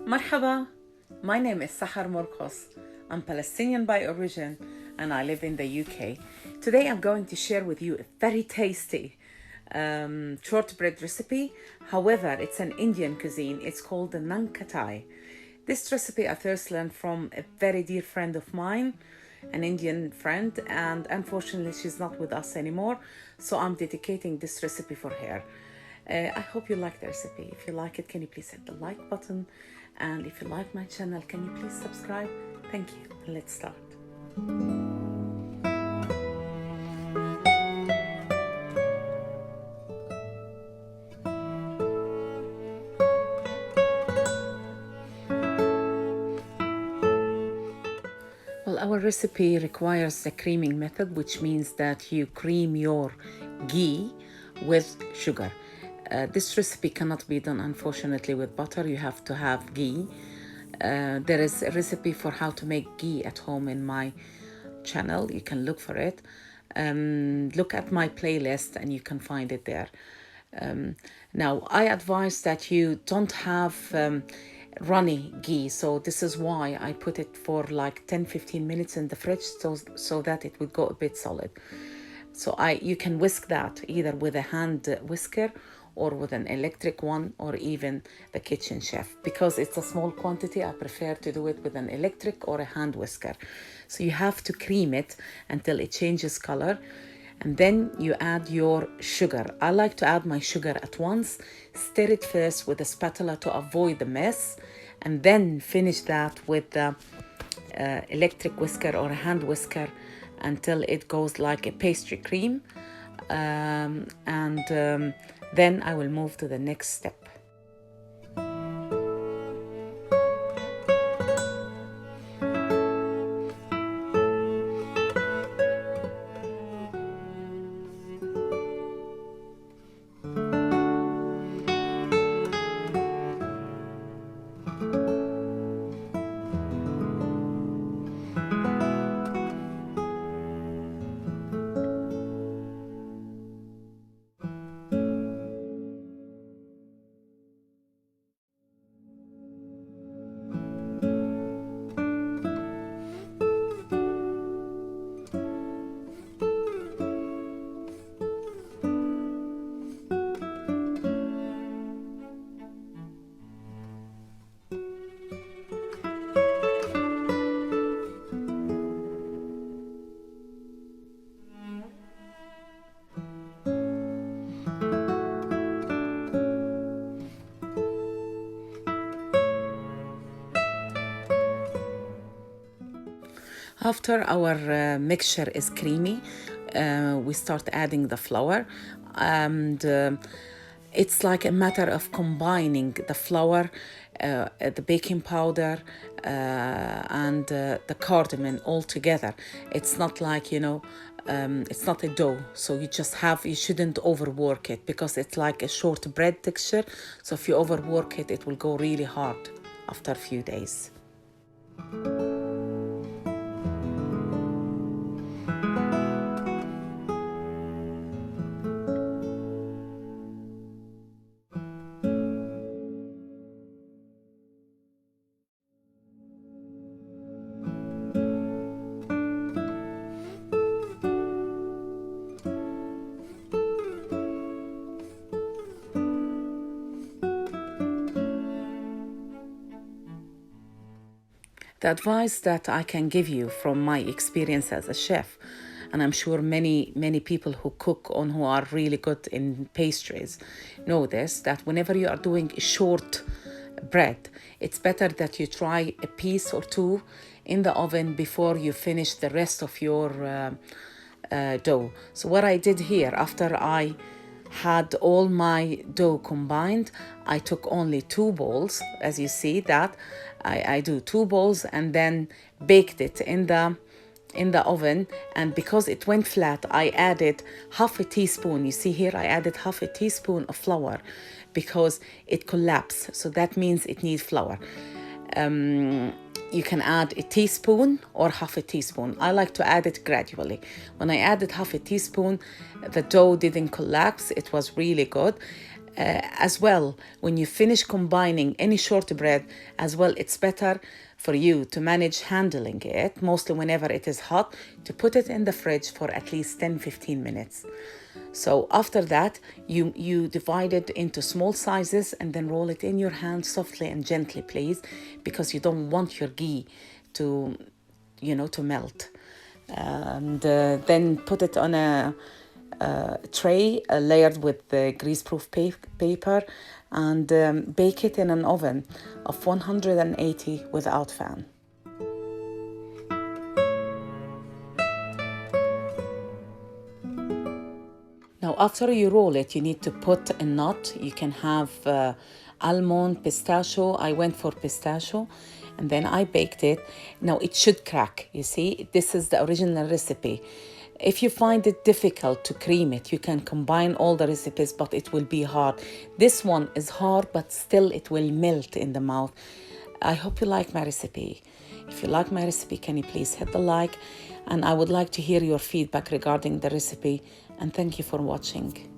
Marhaba, my name is Sahar Morkos. I'm Palestinian by origin and I live in the UK. Today I'm going to share with you a very tasty shortbread recipe. However, it's an Indian cuisine. It's called the Nankhatai. This recipe I first learned from a very dear friend of mine, an Indian friend, and unfortunately she's not with us anymore. So I'm dedicating this recipe for her. I hope you like the recipe. If you like it, can you please hit the like button? And if you like my channel, can you please subscribe? Thank you. Let's start. Well, our recipe requires the creaming method, which means that you cream your ghee with sugar. This recipe cannot be done, unfortunately, with butter. You have to have ghee. There is a recipe for how to make ghee at home in my channel. You can look for it. Look at my playlist and you can find it there. Now, I advise that you don't have runny ghee, so this is why I put it for like 10-15 minutes in the fridge so that it would go a bit solid. So you can whisk that either with a hand whisker or with an electric one, or even the kitchen chef. Because it's a small quantity, I prefer to do it with an electric or a hand whisker. So you have to cream it until it changes color, and then you add your sugar. I like to add my sugar at once, stir it first with a spatula to avoid the mess, and then finish that with the electric whisker or a hand whisker until it goes like a pastry cream. Then I will move to the next step. After our mixture is creamy, we start adding the flour, and it's like a matter of combining the flour, the baking powder, and the cardamom all together. It's not like, it's not a dough, so you shouldn't overwork it, because it's like a shortbread texture. So if you overwork it, it will go really hard after a few days. The advice that I can give you from my experience as a chef, and I'm sure many people who cook and who are really good in pastries know this, that whenever you are doing short bread, it's better that you try a piece or two in the oven before you finish the rest of your dough. So what I did here, after I had all my dough combined, I took only 2 bowls. As you see that I do 2 bowls, and then baked it in the oven. And because it went flat, I added half a teaspoon. You see here, I added half a teaspoon of flour because it collapsed. So that means it needs flour. You can add a teaspoon or half a teaspoon. I like to add it gradually. When I added half a teaspoon, the dough didn't collapse. It was really good. As well, when you finish combining any shortbread as well, it's better for you to manage handling it, mostly whenever it is hot, to put it in the fridge for at least 10-15 minutes. So after that, you divide it into small sizes and then roll it in your hand softly and gently, please, because you don't want your ghee to, to melt. And then put it on a tray layered with greaseproof paper, and bake it in an oven of 180 without fan. Now, after you roll it, you need to put a nut. You can have almond, pistachio. I went for pistachio, and then I baked it. Now, it should crack. You see, this is the original recipe. If you find it difficult to cream it, you can combine all the recipes, but it will be hard. This one is hard, but still it will melt in the mouth. I hope you like my recipe. If you like my recipe, can you please hit the like? And I would like to hear your feedback regarding the recipe. And thank you for watching.